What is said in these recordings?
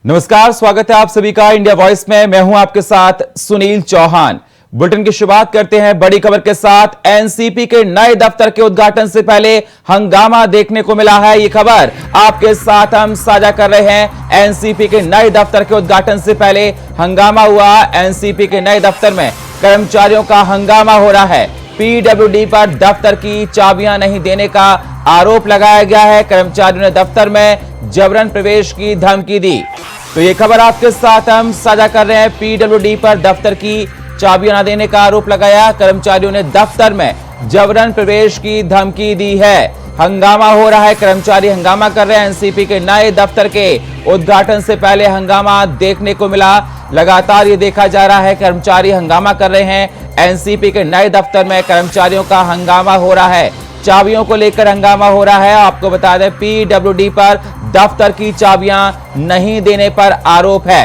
नमस्कार, स्वागत है आप सभी का इंडिया वॉइस में। मैं हूं आपके साथ सुनील चौहान। बुलेटिन की शुरुआत करते हैं बड़ी खबर के साथ। एनसीपी के नए दफ्तर के उद्घाटन से पहले हंगामा देखने को मिला है। ये खबर आपके साथ हम साझा कर रहे हैं। एनसीपी के नए दफ्तर के उद्घाटन से पहले हंगामा हुआ। एनसीपी के नए दफ्तर में कर्मचारियों का हंगामा हो रहा है। पीडब्ल्यूडी पर दफ्तर की चाबियां नहीं देने का आरोप लगाया गया है। कर्मचारियों ने दफ्तर में जबरन प्रवेश की धमकी दी। तो ये खबर आपके साथ हम साझा कर रहे हैं। पीडब्ल्यूडी पर दफ्तर की चाबियां न देने का आरोप लगाया। कर्मचारियों ने दफ्तर में जबरन प्रवेश की धमकी दी है। हंगामा हो रहा है, कर्मचारी हंगामा कर रहे हैं। एनसीपी के नए दफ्तर के उद्घाटन से पहले हंगामा देखने को मिला। लगातार ये देखा जा रहा है, कर्मचारी हंगामा कर रहे हैं। एनसीपी के नए दफ्तर में कर्मचारियों का हंगामा हो रहा है। चाबियों को लेकर हंगामा हो रहा है। आपको बता दें, पीडब्ल्यूडी पर दफ्तर की चाबियां नहीं देने पर आरोप है।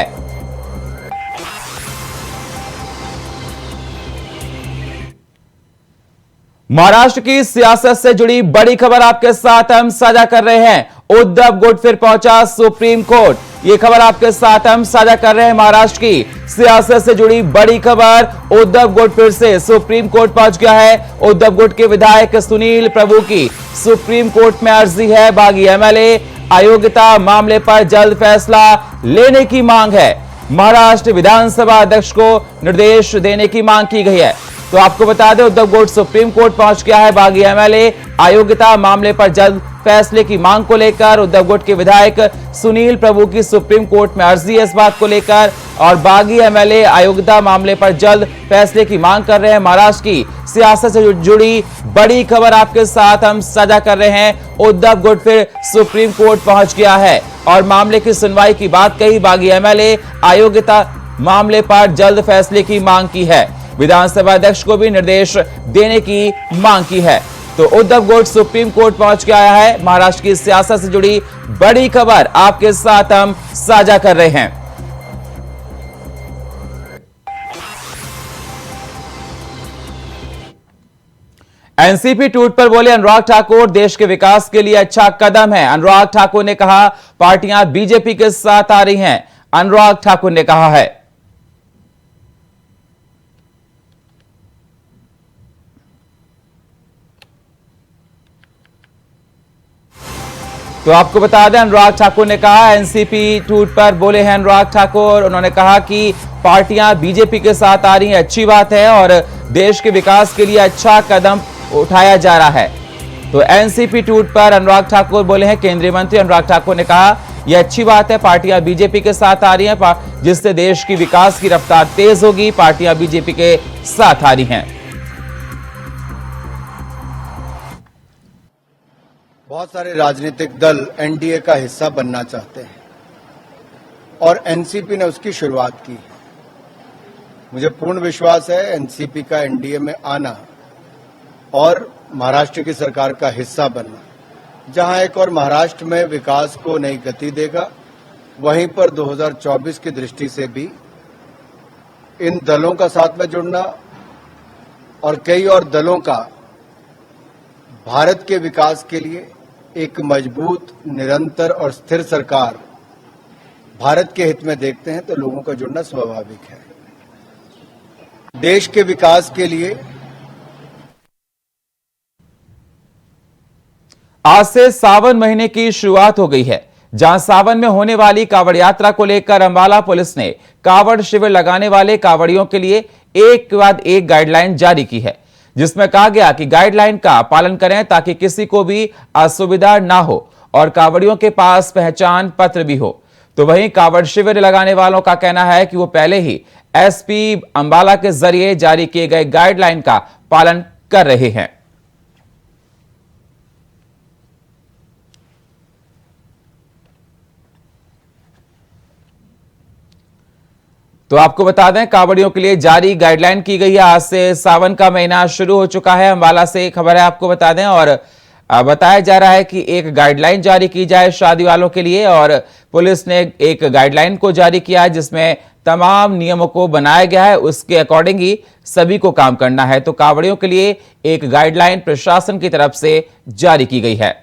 महाराष्ट्र की सियासत से जुड़ी बड़ी खबर आपके साथ हम साझा कर रहे हैं। उद्धव गुट फिर पहुंचा सुप्रीम कोर्ट। ये खबर आपके साथ हम साझा कर रहे हैं। महाराष्ट्र की सियासत से जुड़ी बड़ी खबर। उद्धव गुट फिर से सुप्रीम कोर्ट पहुंच गया है। उद्धव गुट के विधायक सुनील प्रभु की सुप्रीम कोर्ट में अर्जी है। बागी एमएलए अयोग्यता मामले पर जल्द फैसला लेने की मांग है। महाराष्ट्र विधानसभा अध्यक्ष को निर्देश देने की मांग की गई है। तो आपको बता दें, उद्धव गुट सुप्रीम कोर्ट पहुंच गया है। बागी एमएलए अयोग्यता मामले पर जल्द फैसले की मांग को लेकर उद्धव गुट के विधायक सुनील प्रभु की सुप्रीम कोर्ट में अर्जी है इस बात को लेकर। और बागी एमएलए अयोग्यता मामले पर जल्द फैसले की मांग कर रहे हैं। महाराष्ट्र की सियासत से जुड़ी बड़ी खबर आपके साथ हम साझा कर रहे हैं। उद्धव गुट फिर सुप्रीम कोर्ट पहुंच गया है और मामले की सुनवाई की बात कही। बागी एमएलए अयोग्यता मामले पर जल्द फैसले की मांग की है। विधानसभा अध्यक्ष को भी निर्देश देने की मांग की है। तो उद्धव गुट सुप्रीम कोर्ट पहुंच के आया है। महाराष्ट्र की सियासत से जुड़ी बड़ी खबर आपके साथ हम साझा कर रहे हैं। एनसीपी ट्वीट पर बोले अनुराग ठाकुर, देश के विकास के लिए अच्छा कदम है। अनुराग ठाकुर ने कहा, पार्टियां बीजेपी के साथ आ रही हैं। अनुराग ठाकुर ने कहा है। तो आपको बता दें, अनुराग ठाकुर ने कहा, एनसीपी ट्वीट पर बोले हैं अनुराग ठाकुर। उन्होंने कहा कि पार्टियां बीजेपी के साथ आ रही हैं, अच्छी बात है और देश के विकास के लिए अच्छा कदम उठाया जा रहा है। तो एनसीपी ट्वीट पर अनुराग ठाकुर बोले हैं। केंद्रीय मंत्री अनुराग ठाकुर ने कहा, यह अच्छी बात है, पार्टियां बीजेपी के साथ आ रही हैं, जिससे देश की विकास की रफ्तार तेज होगी। पार्टियां बीजेपी के साथ आ रही हैं। बहुत सारे राजनीतिक दल एनडीए का हिस्सा बनना चाहते हैं और एनसीपी ने उसकी शुरुआत की। मुझे पूर्ण विश्वास है एनसीपी का एनडीए में आना और महाराष्ट्र की सरकार का हिस्सा बनना, जहां एक और महाराष्ट्र में विकास को नई गति देगा, वहीं पर 2024 की दृष्टि से भी इन दलों का साथ में जुड़ना और कई और दलों का भारत के विकास के लिए एक मजबूत, निरंतर और स्थिर सरकार भारत के हित में देखते हैं, तो लोगों का जुड़ना स्वाभाविक है। देश के विकास के लिए आज से सावन महीने की शुरुआत हो गई है। जहां सावन में होने वाली कांवड़ यात्रा को लेकर अंबाला पुलिस ने कांवड़ शिविर लगाने वाले कांवड़ियों के लिए एक के बाद एक गाइडलाइन जारी की है, जिसमें कहा गया कि गाइडलाइन का पालन करें ताकि किसी को भी असुविधा ना हो और कांवड़ियों के पास पहचान पत्र भी हो। तो वहीं कांवड़ शिविर लगाने वालों का कहना है कि वो पहले ही एसपी अंबाला के जरिए जारी किए गए गाइडलाइन का पालन कर रहे हैं। तो आपको बता दें, कांवड़ियों के लिए जारी गाइडलाइन की गई है। आज से सावन का महीना शुरू हो चुका है। अंबाला से खबर है, आपको बता दें। और बताया जा रहा है कि एक गाइडलाइन जारी की जाए शादी वालों के लिए और पुलिस ने एक गाइडलाइन को जारी किया है, जिसमें तमाम नियमों को बनाया गया है। उसके अकॉर्डिंग ही सभी को काम करना है। तो कांवड़ियों के लिए एक गाइडलाइन प्रशासन की तरफ से जारी की गई है।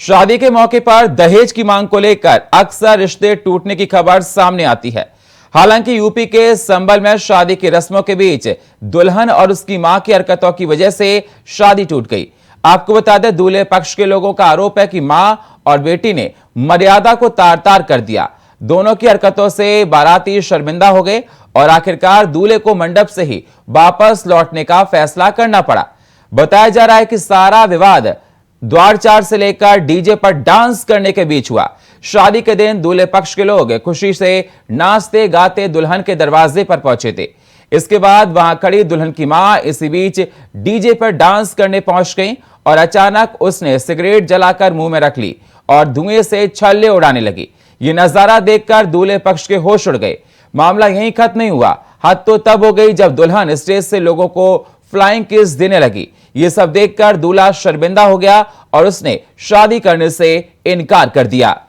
शादी के मौके पर दहेज की मांग को लेकर अक्सर रिश्ते टूटने की खबर सामने आती है। हालांकि यूपी के संभल में शादी की रस्मों के बीच दुल्हन और उसकी मां की हरकतों की वजह से शादी टूट गई। आपको बता दें, दूल्हे पक्ष के लोगों का आरोप है कि मां और बेटी ने मर्यादा को तार तार कर दिया। दोनों की हरकतों से बाराती शर्मिंदा हो गए और आखिरकार दूल्हे को मंडप से ही वापस लौटने का फैसला करना पड़ा। बताया जा रहा है कि सारा विवाद द्वारचार से लेकर डीजे पर डांस करने के बीच हुआ। शादी के दिन दूल्हे पक्ष के लोग खुशी से नाचते गाते दुल्हन के दरवाजे पर पहुंचे थे। इसके बाद वहां खड़ी दुल्हन की मां इसी बीच डीजे पर डांस करने पहुंच गई और अचानक उसने सिगरेट जलाकर मुंह में रख ली और धुएं से छल्ले उड़ाने लगी। ये नजारा देखकर दूल्हे पक्ष के होश उड़ गए। मामला यहीं खत्म नहीं हुआ। हद तो तब हो गई जब दुल्हन स्टेज से लोगों को फ्लाइंग किस देने लगी। ये सब देखकर दूल्हा शर्मिंदा हो गया और उसने शादी करने से इनकार कर दिया।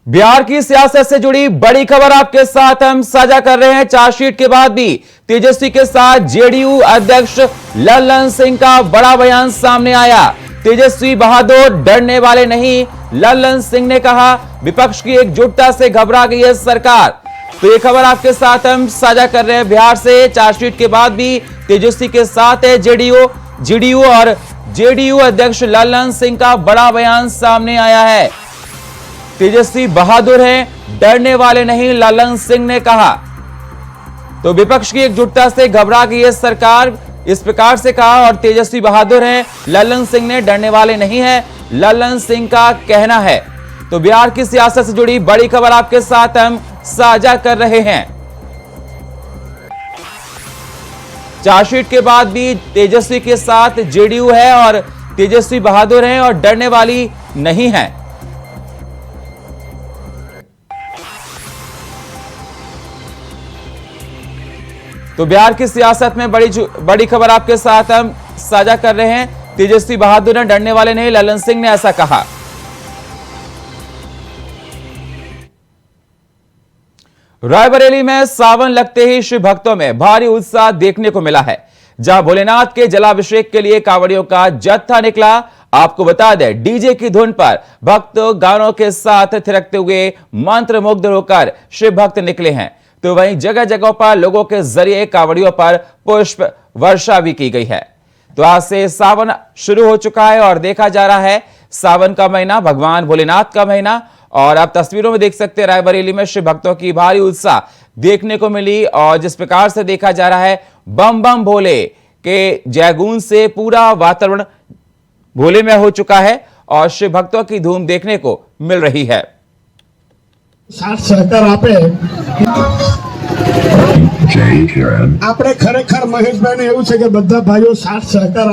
बिहार की सियासत से जुड़ी बड़ी खबर आपके साथ हम साझा कर रहे हैं। चार्जशीट के बाद भी तेजस्वी के साथ जेडीयू अध्यक्ष लल्लन सिंह का बड़ा बयान सामने आया। तेजस्वी बहादुर डरने वाले नहीं, लल्लन सिंह ने कहा। विपक्ष की एकजुटता से घबरा गई है सरकार। तो ये खबर आपके साथ हम साझा कर रहे हैं। बिहार से चार्जशीट के बाद भी तेजस्वी के साथ है जेडीयू और जेडीयू अध्यक्ष लल्लन सिंह का बड़ा बयान सामने आया है। तेजस्वी बहादुर हैं, डरने वाले नहीं, लल्लन सिंह ने कहा। तो विपक्ष की एकजुटता से घबरा गई है सरकार, इस प्रकार से कहा। और तेजस्वी बहादुर हैं, लल्लन सिंह ने डरने वाले नहीं है, लल्लन सिंह का कहना है। तो बिहार की सियासत से जुड़ी बड़ी खबर आपके साथ हम साझा कर रहे हैं। चार्जशीट के बाद भी तेजस्वी के साथ जेडीयू है और तेजस्वी बहादुर हैं और डरने वाली नहीं है। तो बिहार की सियासत में बड़ी खबर आपके साथ हम साझा कर रहे हैं। तेजस्वी बहादुर ने डरने वाले नहीं, लल्लन सिंह ने ऐसा कहा। रायबरेली में सावन लगते ही शिव भक्तों में भारी उत्साह देखने को मिला है। जहां भोलेनाथ के जलाभिषेक के लिए कांवड़ियों का जत्था निकला। आपको बता दें, डीजे की धुन पर भक्त गानों के साथ थिरकते हुए मंत्रमुग्ध होकर शिव भक्त निकले हैं। तो वहीं जगह जगह पर लोगों के जरिए कांवड़ियों पर पुष्प वर्षा भी की गई है। तो आज से सावन शुरू हो चुका है और देखा जा रहा है सावन का महीना, भगवान भोलेनाथ का महीना। और आप तस्वीरों में देख सकते हैं रायबरेली में शिव भक्तों की भारी उत्साह देखने को मिली। और जिस प्रकार से देखा जा रहा है, बम बम भोले के जयगूंज से पूरा वातावरण भोले में हो चुका है और शिव भक्तों की धूम देखने को मिल रही है। साथ सहकार આપણે ખરેખર મહેશભાઈને એવું છે કે બધા ભાઈઓ સાથ સહકાર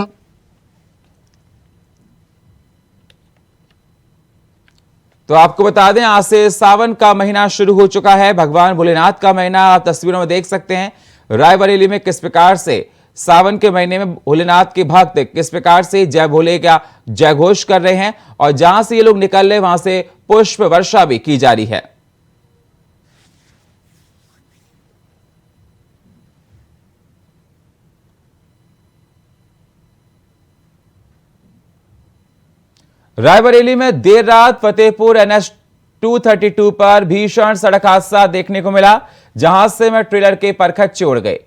तो आपको बता दें, आज से सावन का महीना शुरू हो चुका है, भगवान भोलेनाथ का महीना। आप तस्वीरों में देख सकते हैं रायबरेली में किस प्रकार से सावन के महीने में भोलेनाथ के भक्त किस प्रकार से जय भोले का जयघोष कर रहे हैं और जहां से ये लोग निकल रहे वहां से पुष्प वर्षा भी की जा रही है। रायबरेली में देर रात फतेहपुर NH 232 पर भीषण सड़क हादसा देखने को मिला, जहां से में ट्रेलर के परखच्चे उड़ गए।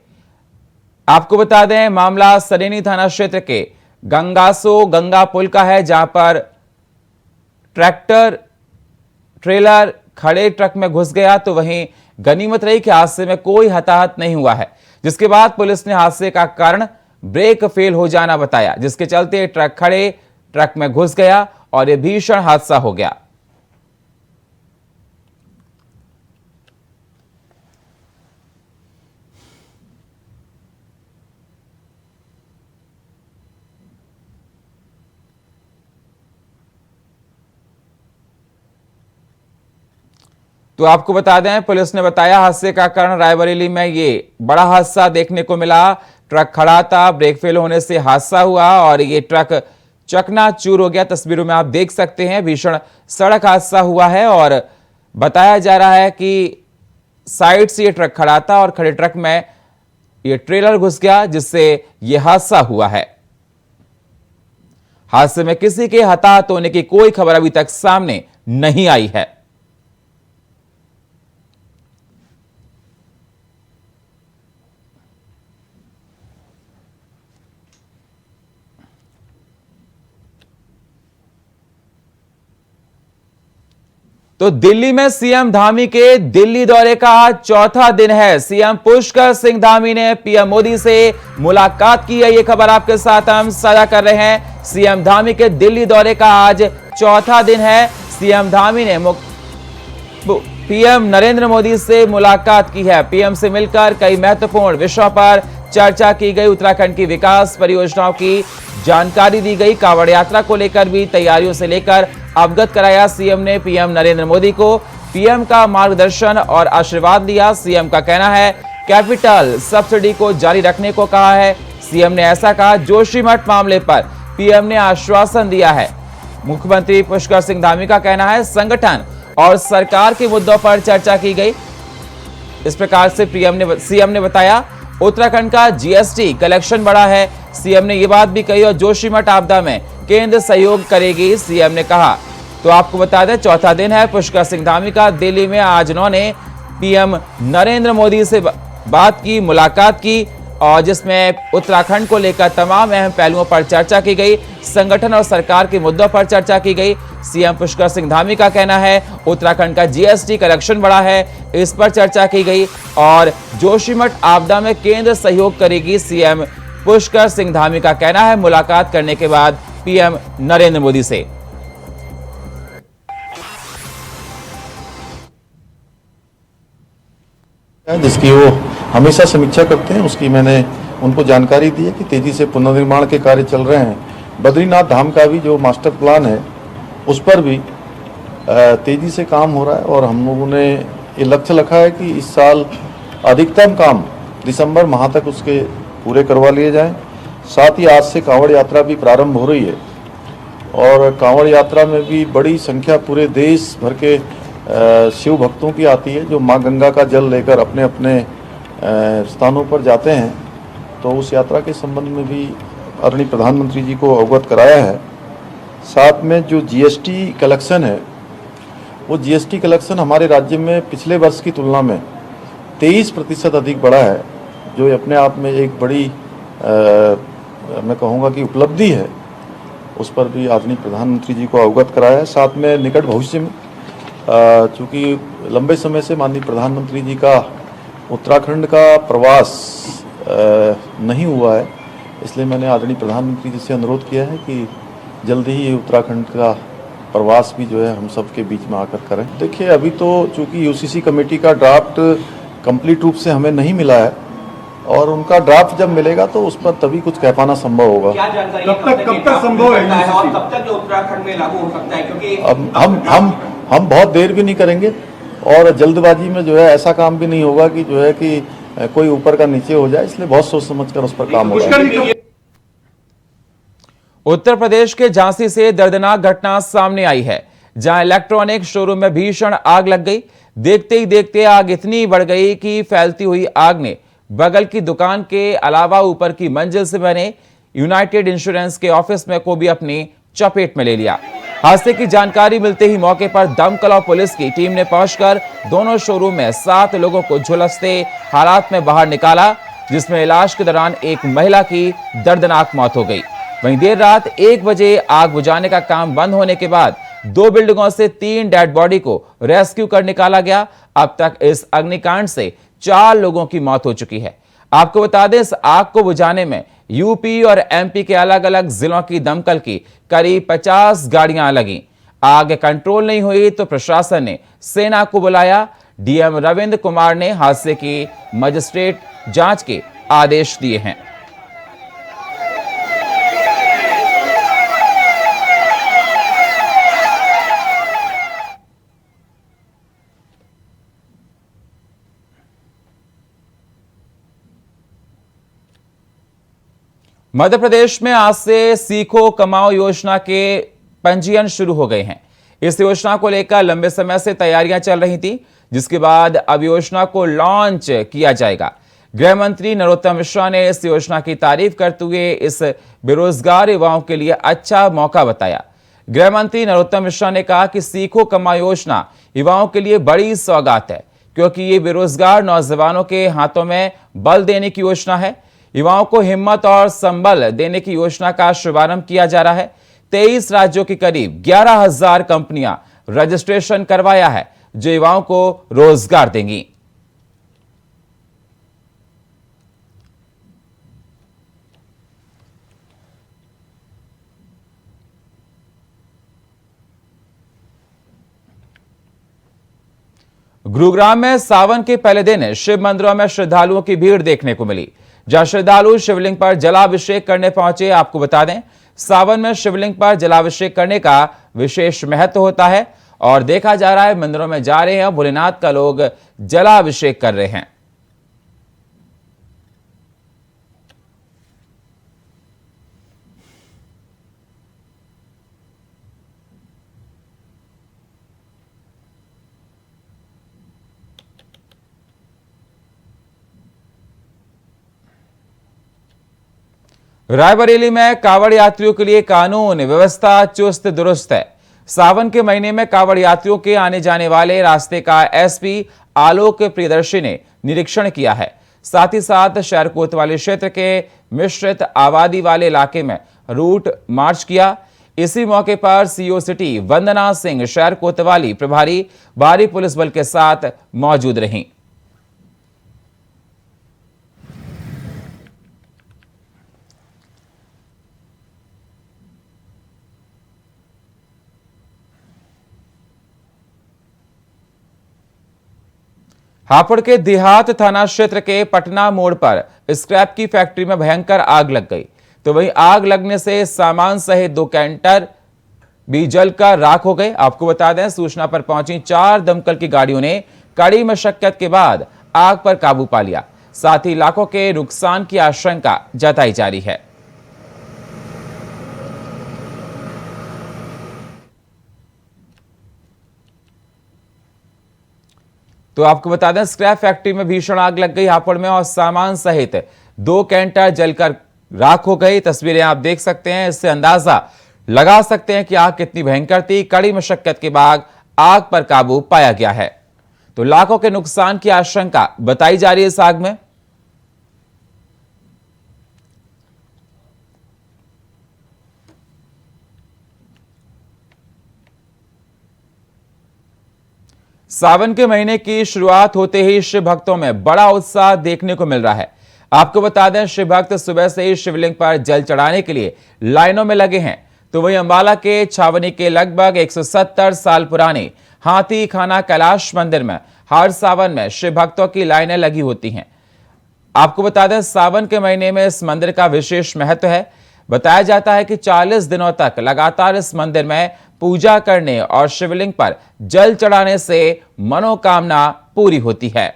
आपको बता दें, मामला सरेनी थाना क्षेत्र के गंगासो गंगा पुल का है, जहां पर ट्रेलर खड़े ट्रक में घुस गया। तो वहीं गनीमत रही कि हादसे में कोई हताहत नहीं हुआ है। जिसके बाद पुलिस ने हादसे का कारण ब्रेक फेल हो जाना बताया, जिसके चलते ट्रक में घुस गया और यह भीषण हादसा हो गया। तो आपको बता दें, पुलिस ने बताया हादसे का कारण रायबरेली में ये बड़ा हादसा देखने को मिला। ट्रक खड़ा था, ब्रेक फेल होने से हादसा हुआ और ये ट्रक चकनाचूर हो गया। तस्वीरों में आप देख सकते हैं भीषण सड़क हादसा हुआ है और बताया जा रहा है कि साइड से ये ट्रक खड़ा था और खड़े ट्रक में ये ट्रेलर घुस गया, जिससे यह हादसा हुआ है। हादसे में किसी के हताहत होने की कोई खबर अभी तक सामने नहीं आई है। तो दिल्ली में सीएम धामी के दिल्ली दौरे का आज चौथा दिन है। सीएम पुष्कर सिंह धामी ने पीएम मोदी से मुलाकात की है। यह खबर आपके साथ हम साझा कर रहे हैं। सीएम धामी के दिल्ली दौरे का आज चौथा दिन है। सीएम धामी ने पीएम नरेंद्र मोदी से मुलाकात की है। पीएम से मिलकर कई महत्वपूर्ण विषयों पर चर्चा की गई। उत्तराखंड की विकास परियोजनाओं की जानकारी दी गई। कांवड़ यात्रा को लेकर भी तैयारियों से लेकर अवगत कराया। सीएम ने पीएम नरेंद्र मोदी को पीएम का मार्गदर्शन और आशीर्वाद दिया। सीएम का कहना है कैपिटल सब्सिडी को जारी रखने को कहा है। सीएम ने ऐसा कहा। जोशीमठ मामले पर पीएम ने आश्वासन दिया है। मुख्यमंत्री पुष्कर सिंह धामी का कहना है संगठन और सरकार के मुद्दों पर चर्चा की गई। इस प्रकार से सीएम ने बताया उत्तराखंड का जीएसटी कलेक्शन बढ़ा है। सीएम ने यह बात भी कही और जोशीमठ आपदा में केंद्र सहयोग करेगी, सीएम ने कहा। तो आपको बता दें चौथा दिन है पुष्कर सिंह धामी का दिल्ली में। आज उन्होंने पीएम नरेंद्र मोदी से बात की, मुलाकात की और जिसमें उत्तराखंड को लेकर तमाम अहम पहलुओं पर चर्चा की गई। संगठन और सरकार के मुद्दों पर चर्चा की गई। सीएम पुष्कर सिंह धामी का कहना है उत्तराखंड का जीएसटी कलेक्शन बढ़ा है, इस पर चर्चा की गई और जोशीमठ आपदा में केंद्र सहयोग करेगी, सीएम पुष्कर सिंह धामी का कहना है मुलाकात करने के बाद पीएम नरेंद्र मोदी से। जिसकी वो हमेशा समीक्षा करते हैं, उसकी मैंने उनको जानकारी दी है कि तेजी से पुनर्निर्माण के कार्य चल रहे हैं। बद्रीनाथ धाम का भी जो मास्टर प्लान है उस पर भी तेजी से काम हो रहा है और हम लोगों ने ये लक्ष्य रखा है कि इस साल अधिकतम काम दिसंबर माह तक उसके पूरे करवा लिए जाएं। साथ ही आज से कांवड़ यात्रा भी प्रारंभ हो रही है और कांवड़ यात्रा में भी बड़ी संख्या पूरे देश भर के शिव भक्तों की आती है जो माँ गंगा का जल लेकर अपने अपने स्थानों पर जाते हैं। तो उस यात्रा के संबंध में भी आदरणीय प्रधानमंत्री जी को अवगत कराया है। साथ में जो जीएसटी कलेक्शन है वो जीएसटी कलेक्शन हमारे राज्य में पिछले वर्ष की तुलना में 23% अधिक बढ़ा है, जो अपने आप में एक बड़ी मैं कहूँगा कि उपलब्धि है। उस पर भी आदरणीय प्रधानमंत्री जी को अवगत कराया है। साथ में निकट भविष्य में चूँकि लंबे समय से माननीय प्रधानमंत्री जी का उत्तराखंड का प्रवास नहीं हुआ है, इसलिए मैंने आदरणीय प्रधानमंत्री जी से अनुरोध किया है कि जल्दी ही उत्तराखंड का प्रवास भी जो है हम सब के बीच में आकर करें। देखिए अभी तो चूँकि यूसीसी कमेटी का ड्राफ्ट कंप्लीट रूप से हमें नहीं मिला है और उनका ड्राफ्ट जब मिलेगा तो उस पर तभी कुछ कह पाना संभव होगा। क्या जानकारी कब तक संभव है और कब तक उत्तराखंड में लागू हो सकता है? क्योंकि अब हम बहुत देर भी नहीं करेंगे और जल्दबाजी में जो है ऐसा काम भी नहीं होगा कि जो है कि कोई ऊपर का नीचे हो जाए, इसलिए बहुत सोच समझकर उस पर काम होगा। उत्तर प्रदेश के झांसी से दर्दनाक घटना सामने आई है, जहां इलेक्ट्रॉनिक शोरूम में भीषण आग लग गई। देखते ही देखते आग इतनी बढ़ गई कि फैलती हुई आग ने बगल की दुकान के अलावा ऊपर की मंजिल से बने यूनाइटेड इंश्योरेंस के ऑफिस में को भी अपनी चपेट में ले लिया। हादसे की जानकारी मिलते ही मौके पर दमकल और पुलिस की टीम ने पहुंचकर दोनों शोरूम में 7 लोगों को झुलसते हालात में बाहर निकाला, जिसमें इलाज के दौरान एक महिला की दर्दनाक मौत हो गई। वहीं देर रात 1 बजे आग बुझाने का काम बंद होने के बाद 2 बिल्डिंगों से 3 डेड बॉडी को रेस्क्यू कर निकाला गया। अब तक इस अग्निकांड से 4 लोगों की मौत हो चुकी है। आपको बता दें इस आग को बुझाने में यूपी और एमपी के अलग अलग जिलों की दमकल की करीब 50 गाड़ियां लगी। आग कंट्रोल नहीं हुई तो प्रशासन ने सेना को बुलाया। डीएम रविंद्र कुमार ने हादसे की मजिस्ट्रेट जांच के आदेश दिए हैं। मध्य प्रदेश में आज से सीखो कमाओ योजना के पंजीयन शुरू हो गए हैं। इस योजना को लेकर लंबे समय से तैयारियां चल रही थी, जिसके बाद अब योजना को लॉन्च किया जाएगा। गृह मंत्री नरोत्तम मिश्रा ने इस योजना की तारीफ करते हुए इस बेरोजगार युवाओं के लिए अच्छा मौका बताया। गृह मंत्री नरोत्तम मिश्रा ने कहा कि सीखो कमाओ योजना युवाओं के लिए बड़ी सौगात है, क्योंकि ये बेरोजगार नौजवानों के हाथों में बल देने की योजना है। युवाओं को हिम्मत और संबल देने की योजना का शुभारंभ किया जा रहा है। 23 राज्यों की करीब 11,000 कंपनियां रजिस्ट्रेशन करवाया है, जो युवाओं को रोजगार देंगी। गुरुग्राम में सावन के पहले दिन शिव मंदिरों में श्रद्धालुओं की भीड़ देखने को मिली, जहां श्रद्धालु शिवलिंग पर जलाभिषेक करने पहुंचे। आपको बता दें, सावन में शिवलिंग पर जलाभिषेक करने का विशेष महत्व होता है और देखा जा रहा है मंदिरों में जा रहे हैं भोलेनाथ का लोग जलाभिषेक कर रहे हैं। रायबरेली में कांवड़ यात्रियों के लिए कानून व्यवस्था चुस्त दुरुस्त है। सावन के महीने में कांवड़ यात्रियों के आने जाने वाले रास्ते का एसपी आलोक प्रियदर्शी ने निरीक्षण किया है। साथ ही साथ शहर कोतवाली क्षेत्र के मिश्रित आबादी वाले इलाके में रूट मार्च किया। इसी मौके पर सीओ सिटी वंदना सिंह शहर कोतवाली प्रभारी बाहरी पुलिस बल के साथ मौजूद रहीं। हापुड़ के देहात थाना क्षेत्र के पटना मोड़ पर स्क्रैप की फैक्ट्री में भयंकर आग लग गई। तो वहीं आग लगने से सामान सहित 2 कैंटर भी जलकर राख हो गए। आपको बता दें, सूचना पर पहुंची 4 दमकल की गाड़ियों ने कड़ी मशक्कत के बाद आग पर काबू पा लिया। साथ ही लाखों के नुकसान की आशंका जताई जा रही है। तो आपको बता दें, स्क्रैप फैक्ट्री में भीषण आग लग गई हापुड़ में और सामान सहित 2 कैंटर जलकर राख हो गई। तस्वीरें आप देख सकते हैं, इससे अंदाजा लगा सकते हैं कि आग कितनी भयंकर थी। कड़ी मशक्कत के बाद आग पर काबू पाया गया है। तो लाखों के नुकसान की आशंका बताई जा रही है इस आग में। सावन के महीने की शुरुआत होते ही शिव भक्तों में बड़ा उत्साह देखने को मिल रहा है। आपको बता दें, शिव भक्त सुबह से ही शिवलिंग पर जल चढ़ाने के लिए लाइनों में लगे हैं। तो वहीं अंबाला के छावनी के लगभग 170 साल पुराने हाथी खाना कैलाश मंदिर में हर सावन में शिव भक्तों की लाइनें लगी होती हैं। आपको बता दें, सावन के महीने में इस मंदिर का विशेष महत्व है। बताया जाता है कि 40 दिनों तक लगातार इस मंदिर में पूजा करने और शिवलिंग पर जल चढ़ाने से मनोकामना पूरी होती है।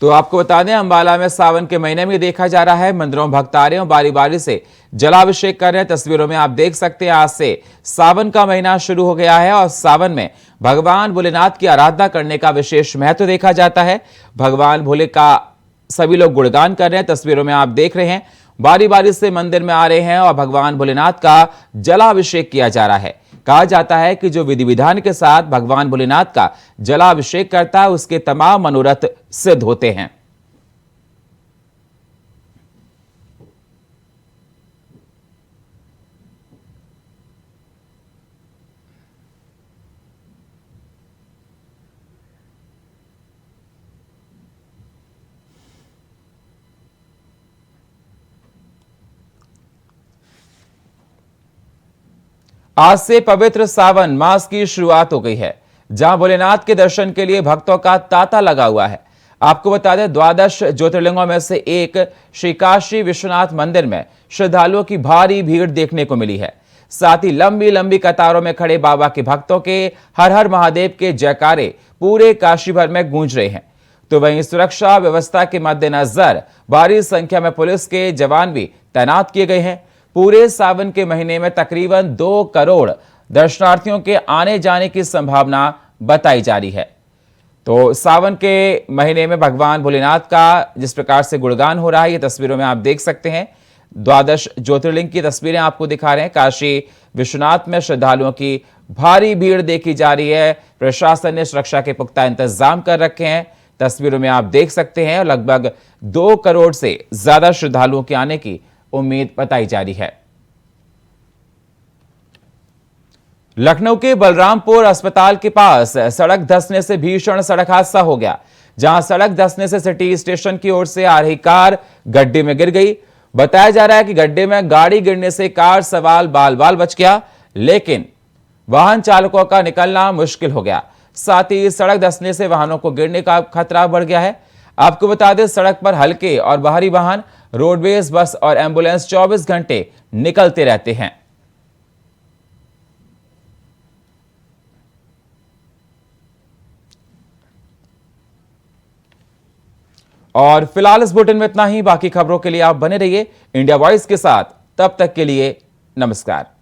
तो आपको बता दें, अंबाला में सावन के महीने में देखा जा रहा है मंदिरों में भक्त आ रहे हैं, बारी बारी से जलाभिषेक कर रहे हैं। तस्वीरों में आप देख सकते हैं, आज से सावन का महीना शुरू हो गया है और सावन में भगवान भोलेनाथ की आराधना करने का विशेष महत्व देखा जाता है। भगवान भोले का सभी लोग गुणगान कर रहे हैं। तस्वीरों में आप देख रहे हैं, बारी बारी से मंदिर में आ रहे हैं और भगवान भोलेनाथ का जलाभिषेक किया जा रहा है। कहा जाता है कि जो विधि विधान के साथ भगवान भोलेनाथ का जलाभिषेक करता है, उसके तमाम मनोरथ सिद्ध होते हैं। आज से पवित्र सावन मास की शुरुआत हो गई है, जहां भोलेनाथ के दर्शन के लिए भक्तों का तांता लगा हुआ है। आपको बता दें, 12 ज्योतिर्लिंगों में से एक श्री काशी विश्वनाथ मंदिर में श्रद्धालुओं की भारी भीड़ देखने को मिली है। साथ ही लंबी लंबी कतारों में खड़े बाबा के भक्तों के हर हर महादेव के जयकारे पूरे काशी भर में गूंज रहे हैं। तो वहीं सुरक्षा व्यवस्था के मद्देनजर भारी संख्या में पुलिस के जवान भी तैनात किए गए हैं। पूरे सावन के महीने में तकरीबन 2 करोड़ दर्शनार्थियों के आने जाने की संभावना बताई जा रही है। तो सावन के महीने में भगवान भोलेनाथ का जिस प्रकार से गुणगान हो रहा है, ये तस्वीरों में आप देख सकते हैं। 12 ज्योतिर्लिंग की तस्वीरें आपको दिखा रहे हैं। काशी विश्वनाथ में श्रद्धालुओं की भारी भीड़ देखी जा रही है। प्रशासन ने सुरक्षा के पुख्ता इंतजाम कर रखे हैं। तस्वीरों में आप देख सकते हैं लगभग 2 करोड़ से ज्यादा श्रद्धालुओं के आने की उम्मीद बताई जा रही है। लखनऊ के बलरामपुर अस्पताल के पास सड़क धंसने से भीषण सड़क हादसा हो गया, जहां सड़क धंसने से सिटी स्टेशन की ओर से आ रही कार गड्ढे में गिर गई। बताया जा रहा है कि गड्ढे में गाड़ी गिरने से कार सवार बाल बाल बच गया, लेकिन वाहन चालकों का निकलना मुश्किल हो गया। साथ ही सड़क धंसने से वाहनों को गिरने का खतरा बढ़ गया है। आपको बता दें, सड़क पर हल्के और भारी वाहन, रोडवेज, बस और एम्बुलेंस 24 घंटे निकलते रहते हैं। और फिलहाल इस बुलेटिन में इतना ही। बाकी खबरों के लिए आप बने रहिए इंडिया वॉइस के साथ। तब तक के लिए नमस्कार।